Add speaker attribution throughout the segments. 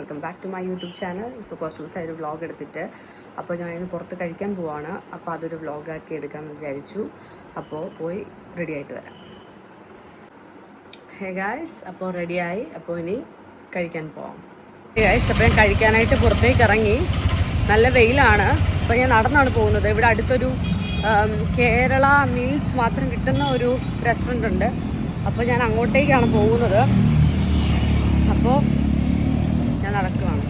Speaker 1: Welcome back to my YouTube channel. So കുറച്ച് ദിവസമായി ഒരു വ്ളോഗ് എടുത്തിട്ട് അപ്പോൾ ഞാൻ ഇന്ന് പുറത്ത് കഴിക്കാൻ പോവാണ്. അപ്പോൾ അതൊരു വ്ളോഗാക്കി എടുക്കാമെന്ന് വിചാരിച്ചു. അപ്പോൾ പോയി റെഡി ആയിട്ട് വരാം. ഹേ ഗായ്സ്, അപ്പോൾ റെഡിയായി. അപ്പോൾ ഇനി കഴിക്കാൻ പോവാം. ഹേ ഗായ്സ്, അപ്പോൾ ഞാൻ കഴിക്കാനായിട്ട് പുറത്തേക്ക് ഇറങ്ങി. നല്ല വെയിലാണ്. അപ്പോൾ ഞാൻ നടന്നാണ് പോകുന്നത്. ഇവിടെ അടുത്തൊരു കേരള മീൽസ് മാത്രം കിട്ടുന്ന ഒരു റെസ്റ്റോറൻ്റ് ഉണ്ട്. അപ്പോൾ ഞാൻ അങ്ങോട്ടേക്കാണ് പോകുന്നത്. അപ്പോൾ ഞാൻ നടക്കുകയാണ്.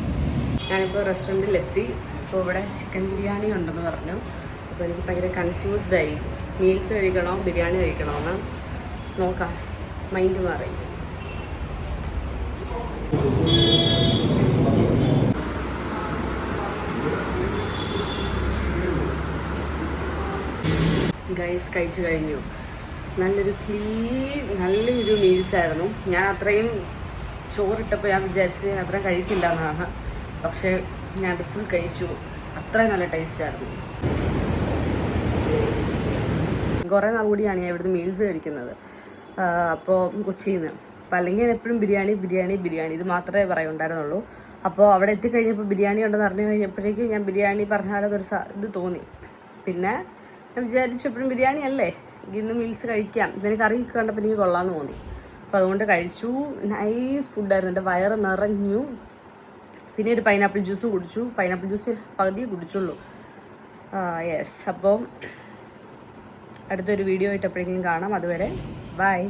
Speaker 1: ഞാനിപ്പോൾ റെസ്റ്റോറൻറ്റിലെത്തി. അപ്പോൾ ഇവിടെ ചിക്കൻ ബിരിയാണി ഉണ്ടെന്ന് പറഞ്ഞു. അപ്പോൾ എനിക്ക് ഭയങ്കര കൺഫ്യൂസ്ഡായി. മീൽസ് കഴിക്കണോ ബിരിയാണി കഴിക്കണോ എന്ന് നോക്കാം. മൈൻഡ് മാറി. ഗൈസ്, കഴിച്ചു കഴിഞ്ഞു. നല്ലൊരു മീൽസായിരുന്നു. ഞാൻ അത്രയും ചോറിട്ടപ്പോൾ ഞാൻ വിചാരിച്ചത് ഞാൻ അത്രയും കഴിക്കില്ല എന്നാണ്. പക്ഷേ ഞാനത് ഫുൾ കഴിച്ചു. അത്രയും നല്ല ടേസ്റ്റായിരുന്നു. കുറേ നാൾ കൂടിയാണ് ഞാൻ ഇവിടുന്ന് മീൽസ് കഴിക്കുന്നത്. അപ്പോൾ കൊച്ചിയിൽ നിന്ന്. അപ്പോൾ അല്ലെങ്കിൽ ഞാൻ എപ്പോഴും ബിരിയാണി ഇത് മാത്രമേ പറയുണ്ടായിരുന്നുള്ളൂ. അപ്പോൾ അവിടെ എത്തിക്കഴിഞ്ഞപ്പോൾ ബിരിയാണി ഉണ്ടെന്ന് അറിഞ്ഞു കഴിഞ്ഞപ്പോഴേക്കും ഞാൻ ബിരിയാണി പറഞ്ഞാലതൊരു ഇത് തോന്നി. പിന്നെ ഞാൻ വിചാരിച്ചു എപ്പോഴും ബിരിയാണി അല്ലേ, ഇന്ന് മീൽസ് കഴിക്കാം. ഇപ്പം കറി കണ്ടപ്പോൾ എനിക്ക് കൊള്ളാമെന്ന് തോന്നി. അപ്പോൾ അതുകൊണ്ട് കഴിച്ചു. നൈസ് ഫുഡായിരുന്നു. എൻ്റെ വയറ് നിറഞ്ഞു. പിന്നെ ഒരു പൈനാപ്പിൾ ജ്യൂസ് കുടിച്ചു. പൈനാപ്പിൾ ജ്യൂസ് പകുതി കുടിച്ചുള്ളൂ. യെസ്. അപ്പോൾ അടുത്തൊരു വീഡിയോ ആയിട്ട് എപ്പോഴെങ്കിലും കാണാം. അതുവരെ ബൈ.